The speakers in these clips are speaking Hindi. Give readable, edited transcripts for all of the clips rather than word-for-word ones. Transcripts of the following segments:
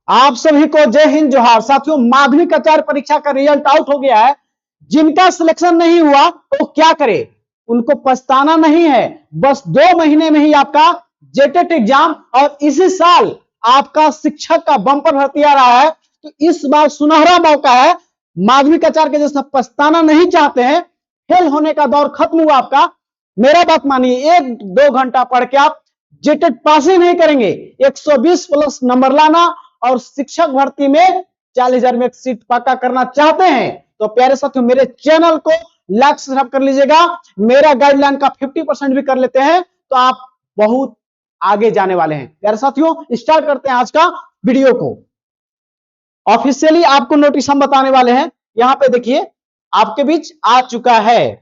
आप सभी को जय हिंद जोहार। साथियों, माध्यमिक आचार्य परीक्षा का रिजल्ट आउट हो गया है। जिनका सिलेक्शन नहीं हुआ वो क्या करे, उनको पछताना नहीं है। बस 2 महीने में ही आपका जेटेट एग्जाम और इसी साल आपका शिक्षक का बंपर भर्ती आ रहा है। तो इस बार सुनहरा मौका है। माध्यमिक आचार्य के जैसा पछताना नहीं चाहते हैं, फेल होने का दौर खत्म हुआ आपका। मेरा बात मानिए, 1-2 घंटा पढ़ के आप जेटेट पास ही नहीं करेंगे। 120 प्लस नंबर लाना और शिक्षक भर्ती में 40,000 में एक सीट पक्का करना चाहते हैं तो प्यारे साथियों, मेरे चैनल को लाइक सब्सक्राइब कर लीजिएगा। मेरा गाइडलाइन का 50% भी कर लेते हैं तो आप बहुत आगे जाने वाले हैं। प्यारे साथियों, स्टार्ट करते हैं आज का वीडियो को। ऑफिशियली आपको नोटिस हम बताने वाले हैं। यहां पे देखिए, आपके बीच आ चुका है,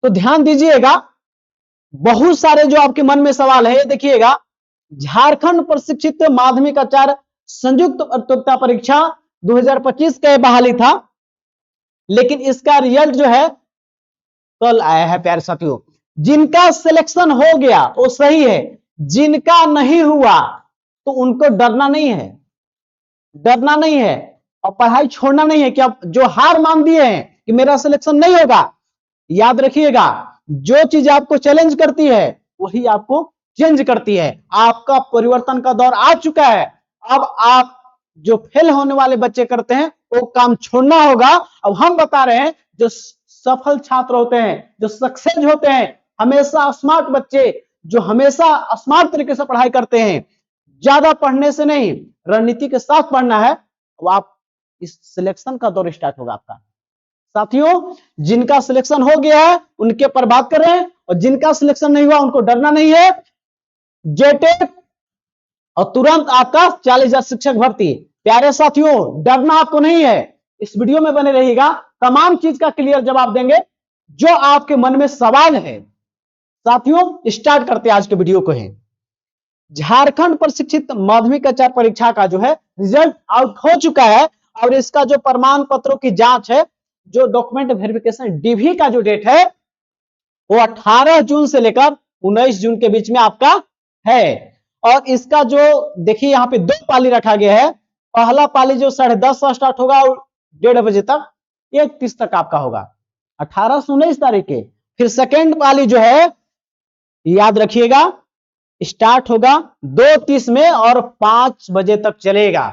तो ध्यान दीजिएगा। बहुत सारे जो आपके मन में सवाल है, ये देखिएगा। झारखंड प्रशिक्षित माध्यमिक आचार्य संयुक्त प्रतियोगिता परीक्षा 2025 का बहाली था, लेकिन इसका रिजल्ट जो है कल आया है। प्यारे साथियों, जिनका सिलेक्शन हो गया वो सही है, जिनका नहीं हुआ तो उनको डरना नहीं है, डरना नहीं है और पढ़ाई छोड़ना नहीं है। कि आप जो हार मान दिए हैं कि मेरा सिलेक्शन नहीं होगा, याद रखिएगा, जो चीज आपको चैलेंज करती है वही आपको चेंज करती है। आपका परिवर्तन का दौर आ चुका है। अब आप जो फेल होने वाले बच्चे करते हैं वो काम छोड़ना होगा। अब हम बता रहे हैं, जो सफल छात्र होते हैं, जो सक्सेस होते हैं, हमेशा स्मार्ट बच्चे जो हमेशा स्मार्ट तरीके से पढ़ाई करते हैं, ज्यादा पढ़ने से नहीं, रणनीति के साथ पढ़ना है। अब आप इस सिलेक्शन का दौर स्टार्ट होगा आपका। साथियों, जिनका सिलेक्शन हो गया है उनके पर बात कर रहे हैं, और जिनका सिलेक्शन नहीं हुआ उनको डरना नहीं है। जेटेट और तुरंत आपका 40,000 शिक्षक भर्ती। प्यारे साथियों, डरना आपको नहीं है। इस वीडियो में बने रहिएगा, तमाम चीज का क्लियर जवाब देंगे जो आपके मन में सवाल है। साथियों, स्टार्ट करते हैं आज के वीडियो को। है झारखंड प्रशिक्षित माध्यमिक आचार्य परीक्षा का जो है रिजल्ट आउट हो चुका है, और इसका जो प्रमाण पत्रों की जांच है, जो डॉक्यूमेंट वेरिफिकेशन डीवी का जो डेट है वो 18 जून से लेकर 19 जून के बीच में आपका है। और इसका जो देखिए, यहाँ पे 2 पाली रखा गया है। पहला पाली जो 10:30 से स्टार्ट होगा और 1:30 बजे तक, 1:30 तक आपका होगा, 18 से 19 तारीख के। फिर सेकेंड पाली जो है, याद रखिएगा, स्टार्ट होगा 2:30 में और 5 बजे तक चलेगा।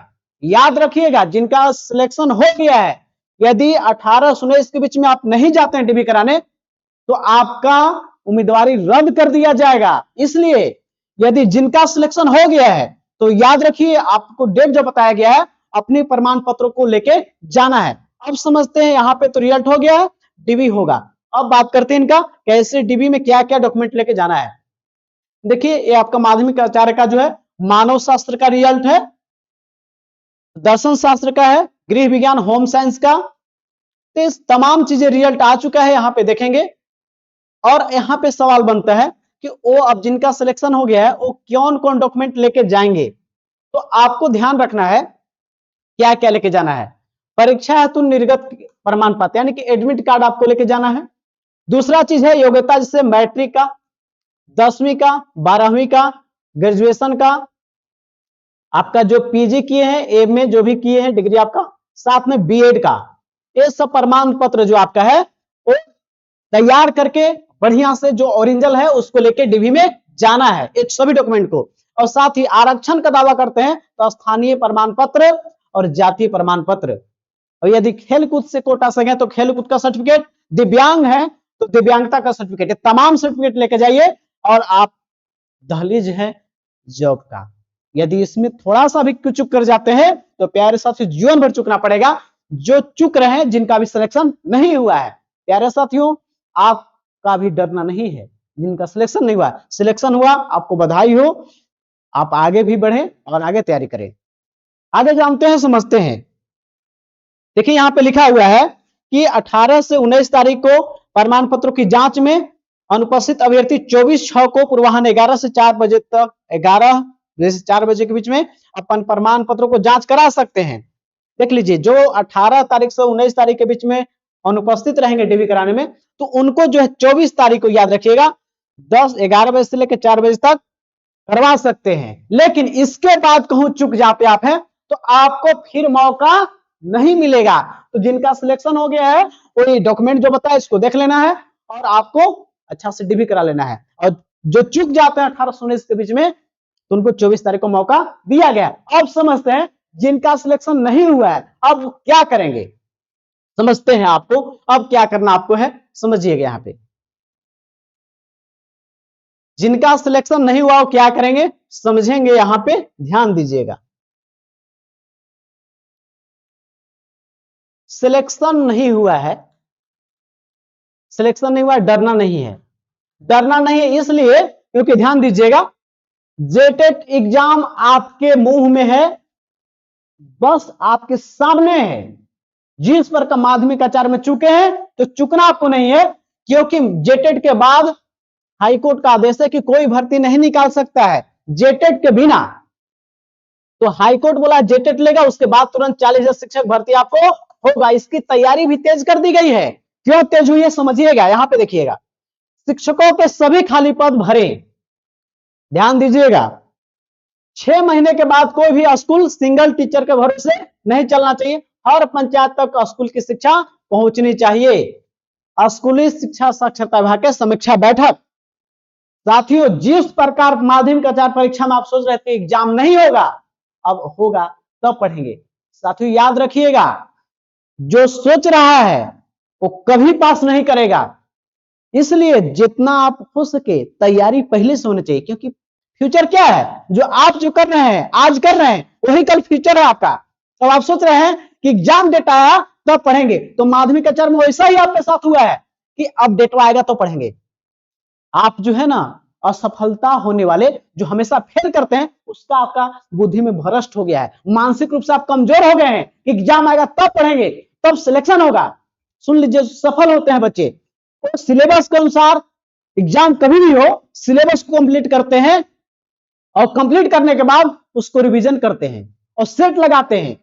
याद रखिएगा, जिनका सिलेक्शन हो गया है, यदि 18 से 19 के बीच में आप नहीं जाते हैं डीबी कराने तो आपका उम्मीदवारी रद्द कर दिया जाएगा। इसलिए यदि जिनका सिलेक्शन हो गया है तो याद रखिए, आपको डेट जो बताया गया है अपने प्रमाण पत्रों को लेके जाना है। अब समझते हैं, यहां पे तो रिजल्ट हो गया है, डीबी होगा। अब बात करते हैं इनका, कैसे डीबी में क्या क्या डॉक्यूमेंट लेके जाना है। देखिए, ये आपका माध्यमिक आचार्य का जो है मानव शास्त्र का रिजल्ट है, दर्शन शास्त्र का है, गृह विज्ञान होम साइंस का। तो इस तमाम चीजें रिजल्ट आ चुका है, यहां पे देखेंगे। और यहां पे सवाल बनता है कि वो अब जिनका सिलेक्शन हो गया है वो कौन कौन डॉक्यूमेंट लेके जाएंगे। तो आपको ध्यान रखना है क्या क्या लेके जाना है। परीक्षा हेतु निर्गत प्रमाण पत्र यानी कि एडमिट कार्ड आपको लेके जाना है। दूसरा चीज है योग्यता, जैसे मैट्रिक का, 10वीं का, 12वीं का, ग्रेजुएशन का, आपका जो पीजी किए हैं, एमए जो भी किए हैं डिग्री आपका, साथ में बीएड का, ये सब प्रमाण पत्र जो आपका है वो तैयार करके बढ़िया से जो ओरिजिनल है उसको लेके डीवी में जाना है, एक सभी डॉक्यूमेंट को। और साथ ही आरक्षण का दावा करते हैं तो स्थानीय प्रमाण पत्र और जातीय प्रमाण पत्र। और यदि खेलकूद से कोटा से गए तो खेलकूद का सर्टिफिकेट, दिव्यांग है तो दिव्यांगता का सर्टिफिकेट, ये तमाम सर्टिफिकेट लेके जाइए। और आप दहलीज है जॉब का, यदि इसमें थोड़ा सा भी चूक कर जाते हैं तो प्यारे साथियों जीवन भर चुकना पड़ेगा, जो चुक रहे हैं, जिनका भी सिलेक्शन नहीं हुआ है। प्यारे साथियों, आपका भी डरना नहीं है। जिनका सिलेक्शन नहीं हुआ, सिलेक्शन हुआ, आपको बधाई हो, आप आगे भी बढ़े और आगे तैयारी करें। आगे जानते हैं, समझते हैं। देखिए, यहां पे लिखा हुआ है कि 18 से 19 तारीख को प्रमाण पत्रों की जांच में अनुपस्थित अभ्यर्थी 24/6 को पूर्वाह्न 11 से 4 बजे तक, 11 से 4 बजे के बीच में अपन प्रमाण पत्रों को जांच करा सकते हैं। देख लीजिए, जो 18 तारीख से 19 तारीख के बीच में अनुपस्थित रहेंगे डीबी कराने में, तो उनको जो है 24 तारीख को, याद रखिएगा, 11 बजे से लेकर 4 बजे तक करवा सकते हैं। लेकिन इसके बाद कहूं चुक जाते आप हैं तो तो आपको फिर मौका नहीं मिलेगा। तो जिनका सिलेक्शन हो गया है वो ये डॉक्यूमेंट जो बताया इसको देख लेना है और आपको अच्छा से डिग्री करा लेना है। और जो चूक जाते हैं 18 से 19 के बीच में तो उनको 24 तारीख को मौका दिया गया। अब समझते हैं जिनका सिलेक्शन नहीं हुआ है अब क्या करेंगे, समझते हैं आपको अब क्या करना आपको है, समझिएगा। यहां पे जिनका सिलेक्शन नहीं हुआ वो क्या करेंगे समझेंगे, यहां पे ध्यान दीजिएगा। सिलेक्शन नहीं हुआ है, सिलेक्शन नहीं हुआ, डरना नहीं है। डरना नहीं है इसलिए क्योंकि ध्यान दीजिएगा जेटेट एग्जाम आपके मुंह में है, बस आपके सामने है। जिस पर का माध्यमिक आचार्य में चुके हैं तो चुकना आपको नहीं है, क्योंकि जेटेट के बाद हाईकोर्ट का आदेश है कि कोई भर्ती नहीं निकाल सकता है जेटेट के बिना। तो हाईकोर्ट बोला जेटेट लेगा, उसके बाद तुरंत 40,000 शिक्षक भर्ती आपको होगा। इसकी तैयारी भी तेज कर दी गई है। क्यों तेज हुई है समझिएगा, यहां पे देखिएगा। शिक्षकों के सभी खाली पद भरे, ध्यान दीजिएगा। 6 महीने के बाद कोई भी स्कूल सिंगल टीचर के भरोसे नहीं चलना चाहिए। हर पंचायत तक स्कूल की शिक्षा पहुंचनी चाहिए। स्कूली शिक्षा साक्षरता विभाग के समीक्षा बैठक। साथियों जिस प्रकार माध्यमिक आचार्य परीक्षा में आप सोच रहे थे एग्जाम नहीं होगा, अब होगा तब पढ़ेंगे। साथियों याद रखिएगा जो सोच रहा है वो कभी पास नहीं करेगा। इसलिए जितना आप हो सके तैयारी पहले से होनी चाहिए, क्योंकि फ्यूचर क्या है जो आप जो कर रहे हैं आज कर रहे हैं वही कल फ्यूचर है आपका। तो आप सोच रहे हैं कि एग्जाम डेट आया तब पढ़ेंगे, तो माध्यमिक आचार्य में वैसा ही आपके साथ हुआ है कि अब डेट आएगा तो पढ़ेंगे। आप जो है ना असफलता होने वाले जो हमेशा फेल करते हैं उसका आपका बुद्धि में भ्रष्ट हो गया है, मानसिक रूप से आप कमजोर हो गए हैं। एग्जाम आएगा तब पढ़ेंगे तब सिलेक्शन होगा। सुन लीजिए सफल होते हैं बच्चे तो सिलेबस के अनुसार एग्जाम कभी भी हो सिलेबस को कंप्लीट करते हैं और कंप्लीट करने के बाद उसको रिवीजन करते हैं और सेट लगाते हैं।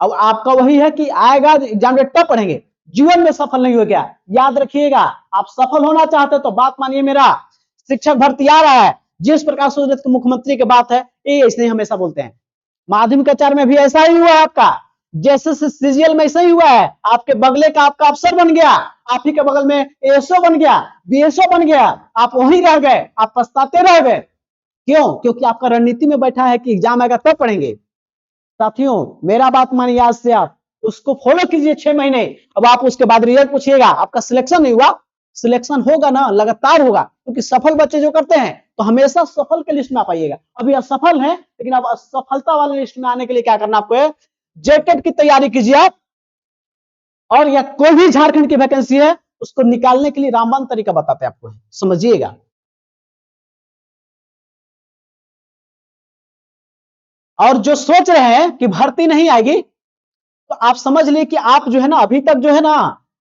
अब आपका वही है कि आएगा एग्जाम डेट तब पढ़ेंगे, जीवन में सफल नहीं हो गया। याद रखिएगा आप सफल होना चाहते तो बात मानिए मेरा, शिक्षक भर्ती आ रहा है। जिस प्रकार से मुख्यमंत्री की बात है ये ऐसे ही हमेशा बोलते हैं। माध्यमिक आचार्य में भी ऐसा ही हुआ है आपका, जैसे सीजीएल में ऐसा ही हुआ है। आपके बगले का आपका अफसर बन गया, आप ही के बगल में एएसओ बन गया, बीएसओ बन गया, आप वहीं रह गए, आप पछताते रह गए। क्यों? क्योंकि आपका रणनीति में बैठा है कि एग्जाम आएगा तब पढ़ेंगे। साथियों मेरा बात मानिए, आज से आप उसको फॉलो कीजिए 6 महीने। अब आप उसके बाद रिजल्ट पूछिएगा, आपका सिलेक्शन नहीं हुआ, सिलेक्शन होगा ना लगातार होगा, क्योंकि सफल बच्चे जो करते हैं तो हमेशा सफल के लिस्ट में आप आइएगा। अभी असफल है लेकिन अब असफलता वाले लिस्ट में आने के लिए क्या करना आपको है, जेटेट की तैयारी कीजिए आप, और या कोई भी झारखंड की वैकेंसी है उसको निकालने के लिए रामबाण तरीका बताते हैं आपको, समझिएगा। और जो सोच रहे हैं कि भर्ती नहीं आएगी तो आप समझ लिए कि आप जो है ना अभी तक जो है ना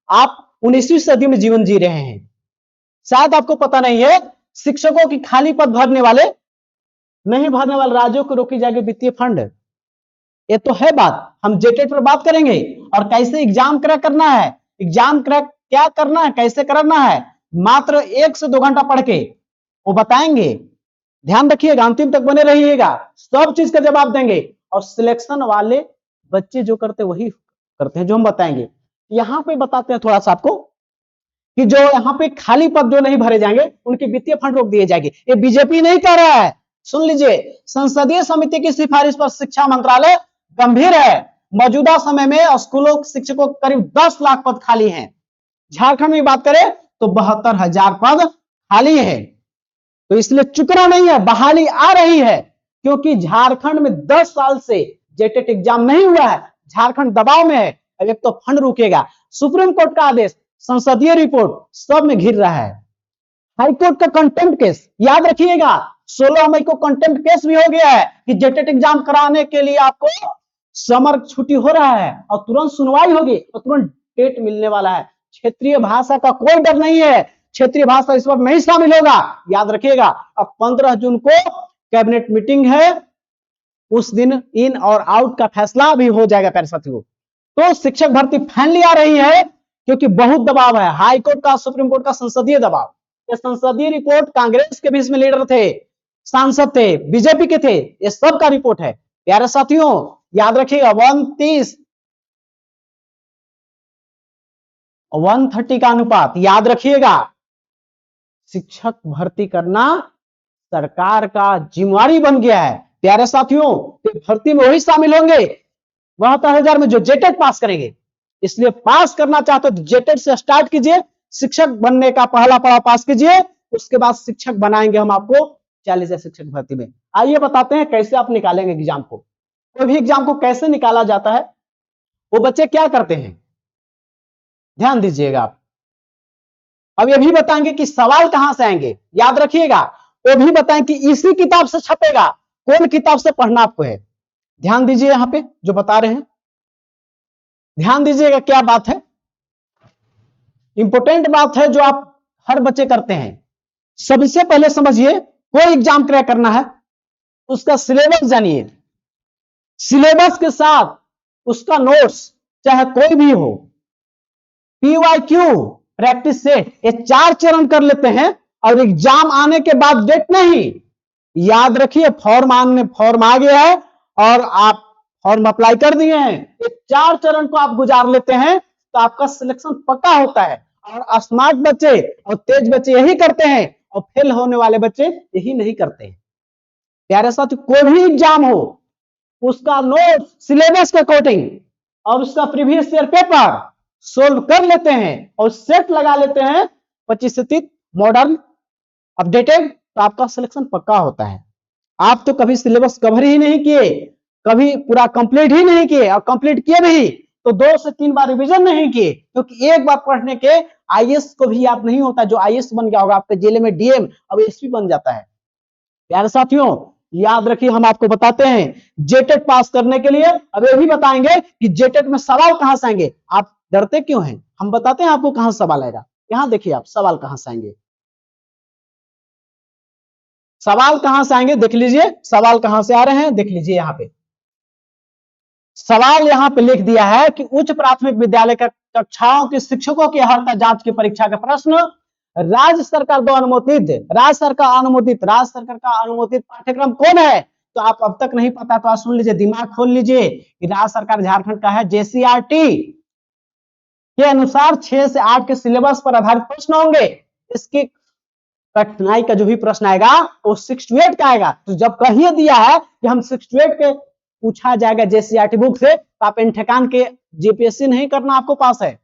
आप 19वीं सदी में जीवन जी रहे हैं। शायद आपको पता नहीं है शिक्षकों की खाली पद भरने वाले नहीं भरने वाले राज्यों को रोकी जाएगी वित्तीय फंड। ये तो है बात, हम जेटेट पर बात करेंगे और कैसे एग्जाम क्रैक करना है, एग्जाम क्रैक क्या करना है कैसे करना है, मात्र 1 से 2 घंटा पढ़ के वो बताएंगे। ध्यान रखिएगा अंतिम तक बने रहिएगा, सब चीज का जवाब देंगे। और सिलेक्शन वाले बच्चे जो करते वही करते हैं जो हम बताएंगे। यहां पे बताते हैं थोड़ा सा आपको कि जो यहाँ पे खाली पद जो नहीं भरे जाएंगे उनकी वित्तीय फंड रोक दिए जाएंगे। ये बीजेपी नहीं कह रहा है, सुन लीजिए, संसदीय समिति की सिफारिश पर शिक्षा मंत्रालय गंभीर है। मौजूदा समय में स्कूलों शिक्षकों करीब 10 लाख पद खाली हैं। झारखंड में बात करें तो 72,000 पद खाली है। तो इसलिए चुकना नहीं है, बहाली आ रही है, क्योंकि झारखंड में 10 साल से जेटेट एग्जाम नहीं हुआ है। झारखंड दबाव में है। अब एक तो फंड रुकेगा, सुप्रीम कोर्ट का आदेश, संसदीय रिपोर्ट सब में घिर रहा है। हाईकोर्ट का कंटेम्प्ट केस याद रखिएगा, 16 मई को कंटेम्प्ट केस भी हो गया है कि जेटेट एग्जाम कराने के लिए आपको समर छुट्टी हो रहा है और तुरंत सुनवाई होगी और तुरंत डेट मिलने वाला है। क्षेत्रीय भाषा का कोई डर नहीं है, क्षेत्रीय भाषा इस वक्त नहीं शामिल होगा, याद रखिएगा। अब 15 जून को कैबिनेट मीटिंग है, उस दिन इन और आउट का फैसला भी हो जाएगा प्यारे साथियों। तो शिक्षक भर्ती फाइनली आ रही है, क्योंकि बहुत दबाव है, हाई कोर्ट का, सुप्रीम कोर्ट का, संसदीय दबाव। ये संसदीय रिपोर्ट कांग्रेस के भी इसमें लीडर थे, सांसद थे, बीजेपी के थे, ये सब का रिपोर्ट है प्यारे साथियों। याद रखिएगा 130 130 का अनुपात याद रखिएगा। शिक्षक भर्ती करना सरकार का जिम्मेवारी बन गया है प्यारे साथियों। भर्ती में वही शामिल होंगे 72,000 में जो जेटेट पास करेंगे। इसलिए पास करना चाहते हो तो जेटेट से स्टार्ट कीजिए, शिक्षक बनने का पहला पड़ाव पास कीजिए, उसके बाद शिक्षक बनाएंगे हम आपको 40,000 शिक्षक भर्ती में। आइए बताते हैं कैसे आप निकालेंगे एग्जाम को। कोई भी एग्जाम को कैसे निकाला जाता है, वो बच्चे क्या करते हैं ध्यान दीजिएगा आप। अब ये भी बताएंगे कि सवाल कहां से आएंगे, याद रखिएगा। वो भी बताएं कि इसी किताब से छपेगा, कौन किताब से पढ़ना आपको है। ध्यान दीजिए यहां पे जो बता रहे हैं, ध्यान दीजिएगा क्या बात है, इंपॉर्टेंट बात है जो आप हर बच्चे करते हैं। सबसे पहले समझिए, कोई एग्जाम क्रैक करना है उसका सिलेबस जानिए, सिलेबस के साथ उसका नोट्स चाहे कोई भी हो, PYQ प्रैक्टिस सेट, ये 4 चरण कर लेते हैं और एग्जाम आने के बाद डेट नहीं। याद रखिए फॉर्म आ गया है और आप फॉर्म अप्लाई कर दिए हैं, ये 4 चरण को आप गुजार लेते हैं तो आपका सिलेक्शन पक्का होता है। और स्मार्ट बच्चे और तेज बच्चे यही करते हैं और फेल होने वाले बच्चे यही नहीं करते हैं। प्यारे साथी, कोई भी एग्जाम हो उसका नोट सिलेबस के अकॉर्डिंग और उसका प्रीवियस ईयर पेपर सोल्व कर लेते हैं और सेट लगा लेते हैं 25 से 30 मॉडर्न अपडेटेड, तो आपका सिलेक्शन पक्का होता है। आप तो कभी सिलेबस कवर ही नहीं किए, कभी पूरा कंप्लीट ही नहीं किए, और कंप्लीट किए भी तो 2 से 3 बार रिवीजन नहीं किए, क्योंकि एक बार पढ़ने के IAS को भी याद नहीं होता। जो IAS बन गया होगा आपके जिले में DM अब SP बन जाता है। प्यारे साथियों याद रखिए, हम आपको बताते हैं जेटेट पास करने के लिए अब ये भी बताएंगे कि जेटेट में सवाल कहां से आएंगे। आप डरते क्यों हैं, हम बताते हैं आपको कहां से सवाल आएगा। यहां देखिए आप सवाल कहां से आएंगे, सवाल कहां से आएंगे देख लीजिए, सवाल कहां से आ रहे हैं देख लीजिए। यहां पे सवाल यहां पे लिख दिया है कि उच्च प्राथमिक विद्यालय कक्षाओं के शिक्षकों की अर्हता जांच की परीक्षा का प्रश्न राज्य सरकार द्वारा अनुमोदित, राज्य सरकार का अनुमोदित पाठ्यक्रम कौन है। तो आप अब तक नहीं पता तो आप सुन लीजिए, दिमाग खोल लीजिए कि राज्य सरकार झारखंड का है JCRT के अनुसार 6 से 8 के सिलेबस पर आधारित प्रश्न होंगे। इसकी कठिनाई का जो भी प्रश्न आएगा वो 6 to 8 का आएगा। तो जब कहिए दिया है कि हम 6 to 8 के पूछा जाएगा JCRT बुक से, तो आप इन ठेकान के JPSC नहीं करना, आपको पास है।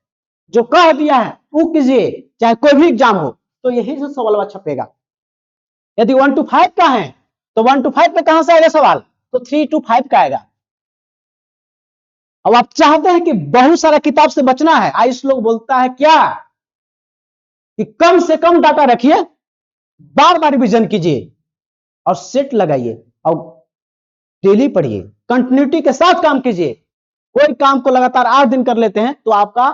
जो कह दिया है वो कीजिए, चाहे कोई भी एग्जाम हो, तो यही से सवाल छपेगा। यदि 1 to 5 का है तो 1 to 5 पे कहां से आएगा सवाल, तो 3 to 5 का आएगा। अब आप चाहते हैं कि बहुत सारा किताब से बचना है, आयुष लोग बोलता है क्या कि कम से कम डाटा रखिए, बार बार रिवीजन कीजिए और सेट लगाइए और डेली पढ़िए, कंटिन्यूटी के साथ काम कीजिए। कोई काम को लगातार 8 दिन कर लेते हैं तो आपका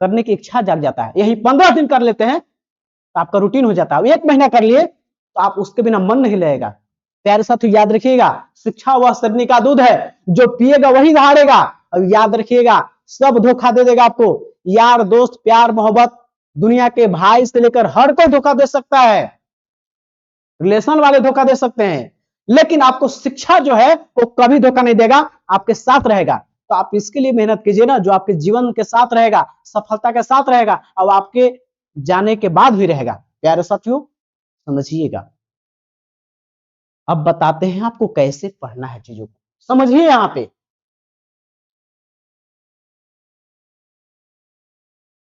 करने की इच्छा जाग जाता है, यही 15 दिन कर लेते हैं तो आपका रूटीन हो जाता है। 1 महीना कर लिए तो आप उसके बिना मन नहीं लगेगा। प्यारे साथियों याद रखिएगा, शिक्षा वह सरनी का दूध है, जो पिएगा वही दहाड़ेगा। और याद रखिएगा, सब धोखा दे देगा आपको, यार दोस्त प्यार मोहब्बत, दुनिया के भाई से लेकर हर कोई धोखा दे सकता है, रिलेशन वाले धोखा दे सकते हैं, लेकिन आपको शिक्षा जो है वो कभी धोखा नहीं देगा, आपके साथ रहेगा। तो आप इसके लिए मेहनत कीजिए ना, जो आपके जीवन के साथ रहेगा, सफलता के साथ रहेगा और आपके जाने के बाद भी रहेगा। प्यारे साथियों समझिएगा, अब बताते हैं आपको कैसे पढ़ना है, चीजों को समझिए। यहां पे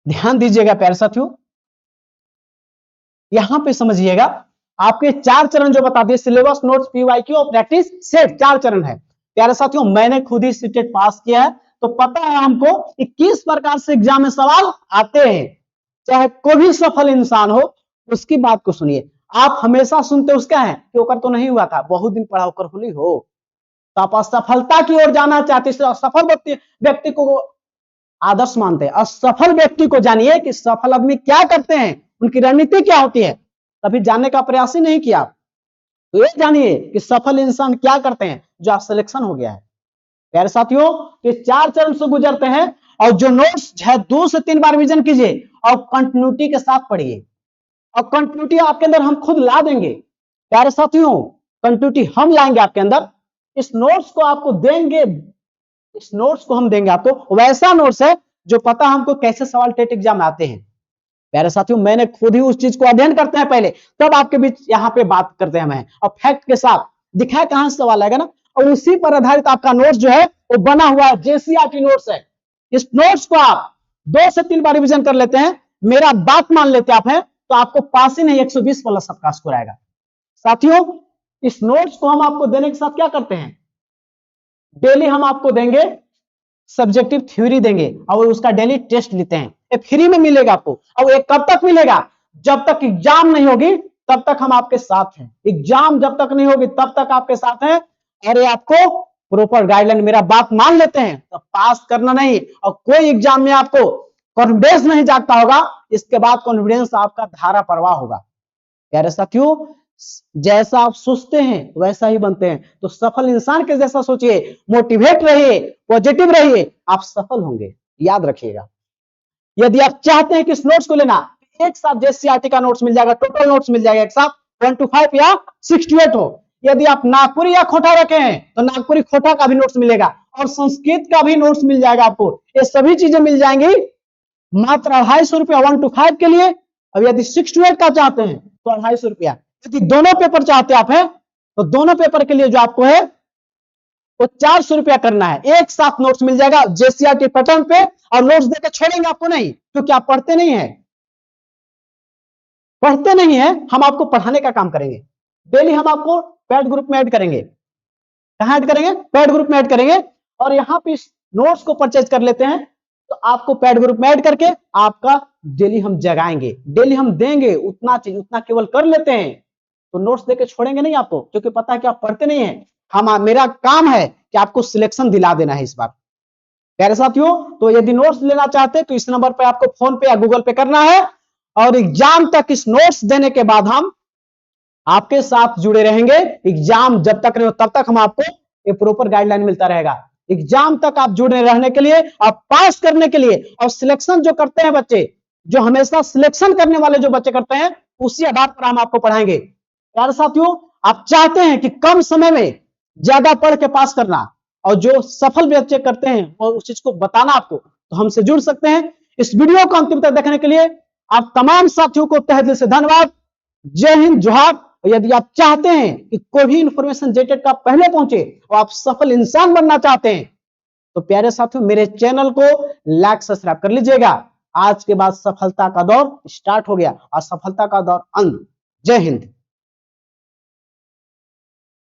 ध्यान दीजिएगा प्यारे साथियों, यहां पे समझिएगा, आपके 4 चरण जो बता दिए, सिलेबस, नोट्स, PYQ और प्रैक्टिस सेट, 4 चरण है। प्यारे साथियों मैंने खुद ही सीटेट पास किया है, तो पता है हमको कि किस प्रकार से एग्जाम में सवाल आते हैं। चाहे कोई भी सफल इंसान हो, उसकी बात को सुनिए। आप हमेशा सुनते उसका है कि ओकर तो नहीं हुआ था, बहुत दिन पढ़ा होकर होली हो, तो आप असफलता की ओर जाना चाहते हैं। असफल व्यक्ति को आदर्श मानते हैं, असफल व्यक्ति को जानिए कि सफल आदमी क्या करते हैं, उनकी रणनीति क्या होती है, कभी जानने का प्रयास ही नहीं किया। तो ये जानिए कि सफल इंसान क्या करते हैं, जो आप सिलेक्शन हो गया है। प्यारे साथियों ये 4 चरण से गुजरते हैं, और जो नोट्स है 2 से 3 बार रिवीजन कीजिए और कंटिन्यूटी के साथ पढ़िए, और कंटिन्यूटी आपके अंदर हम खुद ला देंगे। प्यारे साथियों कंटिन्यूटी हम लाएंगे आपके अंदर, इस नोट्स को आपको देंगे इस नोट्स को हम देंगे आपको, वैसा नोट्स है जो पता हमको कैसे सवाल टेट एग्जाम में आते हैं। प्यारे साथियों, मैंने खुद ही उस चीज को अध्ययन करते हैं पहले, तब आपके बीच यहाँ पे बात करते हैं मैं, और फैक्ट के साथ दिखाया कहां से सवाल आएगा ना, और उसी पर आधारित आपका नोट्स जो है वो बना हुआ है, जेसीईआरटी नोट्स है। इस नोट्स को आप 2 से 3 बार रिवीजन कर लेते हैं, मेरा बात मान लेते आप हैं, तो आपको पास ही नहीं 120 प्लस सबका स्कोर आएगा। साथियों, इस नोट्स को हम आपको देने के साथ क्या करते हैं, डेली हम आपको देंगे सब्जेक्टिव थ्योरी देंगे और उसका डेली टेस्ट लेते हैं, ये फ्री में मिलेगा आपको। और ये कब तक मिलेगा, जब तक एग्जाम नहीं होगी तब तक हम आपके साथ हैं, एग्जाम जब तक नहीं होगी तब तक आपके साथ हैं। और ये आपको प्रॉपर गाइडलाइन, मेरा बात मान लेते हैं तो पास करना नहीं, और कोई एग्जाम में आपको कॉन्फिडेंस नहीं जागता होगा, इसके बाद कॉन्फिडेंस आपका धारा प्रवाह होगा। प्यारे साथियों, जैसा आप सोचते हैं वैसा ही बनते हैं, तो सफल इंसान के जैसा सोचिए, मोटिवेट रहिए, पॉजिटिव रहिए, आप सफल होंगे, याद रखिएगा। यदि आप चाहते हैं कि इस नोट्स को लेना, एक साथ जेसीईआरटी का नोट्स मिल जाएगा, टोटल नोट्स मिल जाएगा एक साथ, 1 to 5 या 6 to 8 हो। यदि आप नागपुरी या खोटा रखे हैं तो नागपुरी खोटा का भी नोट्स मिलेगा, और संस्कृत का भी नोट्स मिल जाएगा आपको। ये सभी चीजें मिल जाएंगी मात्र 250 रुपया 1 to 5 के लिए। अब यदि 6 to 8 का चाहते हैं तो 250 रुपया। यदि दोनों पेपर चाहते आप हैं तो दोनों पेपर के लिए जो आपको है वो 400 रुपया करना है। एक साथ नोट्स मिल जाएगा जेसीईआरटी पैटर्न पे, और नोट्स देकर छोड़ेंगे आपको नहीं, क्योंकि आप पढ़ते नहीं है, हम आपको पढ़ाने का काम करेंगे। डेली हम आपको पैड ग्रुप में ऐड करेंगे। कहां ऐड करेंगे, पैड ग्रुप में ऐड करेंगे। और यहां पे नोट्स को परचेज कर लेते हैं तो आपको पैड ग्रुप में ऐड करके आपका डेली हम जगाएंगे, डेली हम देंगे। उतना चीज, उतना केवल कर लेते हैं, तो नोट्स देके छोड़ेंगे नहीं आपको, क्योंकि पता है कि आप पढ़ते नहीं है। मेरा काम है कि आपको सिलेक्शन दिला देना है इस बार। प्यारे साथियों, तो यदि नोट्स लेना चाहते हैं तो इस नंबर पे आपको फोन पे या गूगल पे करना है, और एग्जाम तक इस नोट्स देने के बाद हम आपके साथ जुड़े रहेंगे। एग्जाम जब तक नहीं हो तब तक हम आपको ये प्रॉपर गाइडलाइन मिलता रहेगा। एग्जाम तक आप जुड़े रहने के लिए, आप पास करने के लिए, और सिलेक्शन जो करते हैं बच्चे, जो हमेशा सिलेक्शन करने वाले जो बच्चे करते हैं, उसी आधार पर हम आपको पढ़ाएंगे। प्यारे साथियों, आप चाहते हैं कि कम समय में ज्यादा पढ़ के पास करना, और जो सफल बच्चे करते हैं और उस चीज को बताना आपको, तो हमसे जुड़ सकते हैं। इस वीडियो को अंतिम तक देखने के लिए आप तमाम साथियों को तहे दिल से धन्यवाद। जय हिंद, जोहार। यदि आप चाहते हैं कि कोई भी इंफॉर्मेशन जेटेड का पहले पहुंचे और आप सफल इंसान बनना चाहते हैं, तो प्यारे साथियों मेरे चैनल को लाइक सब्सक्राइब कर लीजिएगा। आज के बाद सफलता का दौर स्टार्ट हो गया, और सफलता का दौर अंत। जय हिंद।